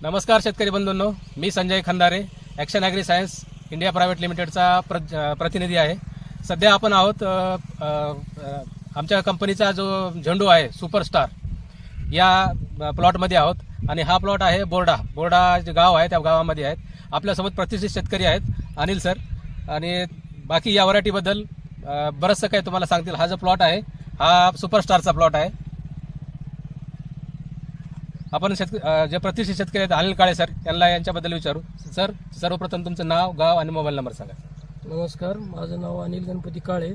नमस्कार शेतकरी बंधूंनो, मी Sanjay Khandare, action agri science India private लिमिटेडचा प्रतिनिधी आहे. सध्या आपण आहोत आमच्या कंपनीचा जो झेंडू आहे सुपरस्टार या प्लॉटमध्ये आहोत आणि हा प्लॉट आहे बोर्डा जे गाव आहे त्या गावामध्ये आहेत. आपल्यासोबत प्रतिष्ठित शेतकरी आहेत अनिल सर आणि बाकी या व्हरायटीबद्दल बरंचसं काही तुम्हाला सांगतील. हा जो प्लॉट आहे हा सुपरस्टारचा प्लॉट आहे. आपण जे प्रतिष्ठित शेतकरी आहेत अनिल काळे सर यांना यांच्याबद्दल विचारू. सर, सर्वप्रथम तुमचं नाव, गाव आणि मोबाईल नंबर सांगा. नमस्कार, माझं नाव अनिल गणपती काळे,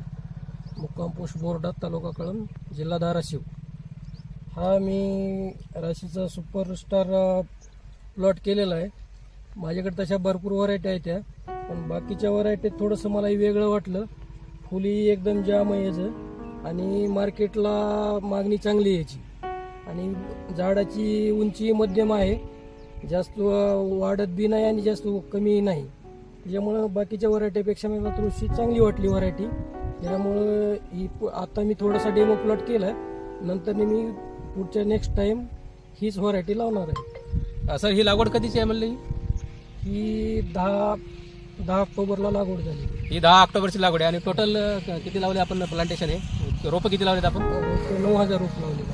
मुक्काम पोस्ट बोर्डा, तालुका कळंब, जिल्हा धाराशिव. हा मी राशीचा सुपरस्टार प्लॉट केलेला आहे. माझ्याकडे तशा भरपूर व्हरायटी आहेत त्या, पण बाकीच्या व्हरायटीत थोडंसं मला वेगळं वाटलं. फुली एकदम जाम आहे याचं आणि मार्केटला मागणी चांगली याची आणि झाडाची उंची मध्यम आहे, जास्त वाढत बी नाही आणि जास्त कमी नाही. त्याच्यामुळं बाकीच्या व्हरायटीपेक्षा मला थोडीशी चांगली वाटली व्हरायटी. त्यामुळं ही आता मी थोडासा डेमो प्लॉट केला, नंतर मी पुढच्या नेक्स्ट टाइम हीच व्हरायटी लावणार आहे. सर, ही लागवड कधीची आहे म्हणली? ही 10 ऑक्टोबरला लागवड झाली. ही 10 ऑक्टोबरची लागवड आहे. आणि टोटल किती लावले आपण प्लांटेशन? हे रोपं किती लावलेत आपण? 9,000 रोप लावले.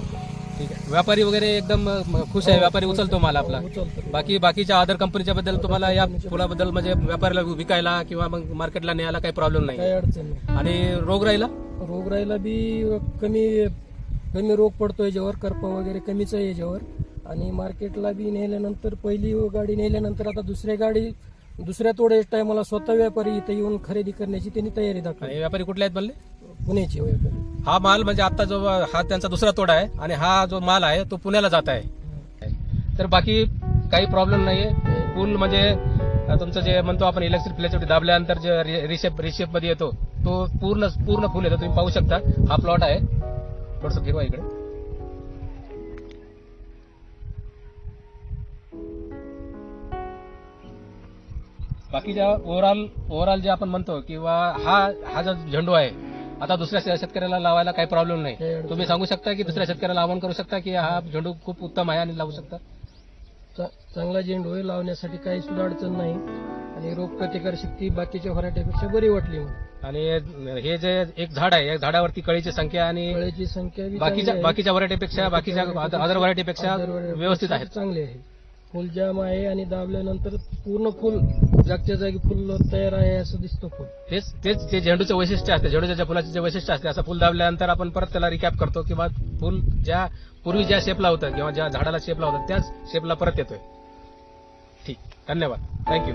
ठीक आहे. व्यापारी वगैरे एकदम खुश आहे, व्यापारी उचलतो माल आपला. बाकीच्या अदर कंपनीच्या बद्दल तुम्हाला या फुलाबद्दल म्हणजे व्यापाऱ्याला विकायला किंवा मग मार्केटला न्यायला काही प्रॉब्लेम नाही? काही अडचण नाही. आणि रोगराईला बी कमी रोग पडतो याच्यावर, करपा वगैरे कमीच आहे याच्यावर. आणि मार्केटला बी नेल्यानंतर पहिली गाडी नेल्यानंतर आता दुसऱ्या तोड्या टायमाला स्वतः व्यापारी इथे येऊन खरेदी करण्याची त्यांनी तयारी दाखवली. व्यापारी कुठले आहेत म्हणले? पुण्याचे व्यापारी. हा माल म्हणजे आता जो हा त्यांचा दुसरा तोडा आहे आणि हा जो माल आहे तो पुण्याला जात आहे. तर बाकी काही प्रॉब्लेम नाहीये. फुल म्हणजे तुमचं जे म्हणतो आपण इलेक्ट्रिक फ्लेक्सिबिलिटी दाबल्यानंतर जे रिशेप मध्ये येतो तो पूर्ण फुल येतो. तुम्ही पाहू शकता हा प्लॉट आहे. थोडंसं फिरवा इकडे. बाकीच्या ओव्हरऑल जे आपण म्हणतो किंवा हा जो झेंडू आहे आता दुसऱ्या शेतकऱ्याला लावायला काही प्रॉब्लेम नाही. तुम्ही सांगू शकता की दुसऱ्या शेतकऱ्याला आवाहन करू शकता की हा झेंडू खूप उत्तम आहे आणि लावू शकता? चांगला झेंडू आहे, लावण्यासाठी काही सुद्धा अडचण नाही आणि रोग प्रतिकार शक्ती बाकीच्या व्हरायटीपेक्षा बरी वाटली मला. आणि हे जे एक झाड आहे, या झाडावरती कळीची संख्या आणि फळाची संख्या बाकीच्या व्हरायटीपेक्षा बाकीच्या अदर व्हरायटीपेक्षा व्यवस्थित आहे, चांगली आहे. फुल जाम आहे आणि दाबल्यानंतर पूर्ण फुल जागच्या जागी फुल तयार आहे असं दिसतं फुल. तेच ते झेंडूचे वैशिष्ट्य असते. झेंडूच्या फुलाचे जे वैशिष्ट्य असते, असं फुल दाबल्यानंतर आपण परत त्याला रिकॅप करतो किंवा फुल पूर्वी ज्या शेपला होतं किंवा ज्या झाडाला शेपला होता त्याच शेपला परत येतोय. ठीक, धन्यवाद, थँक्यू.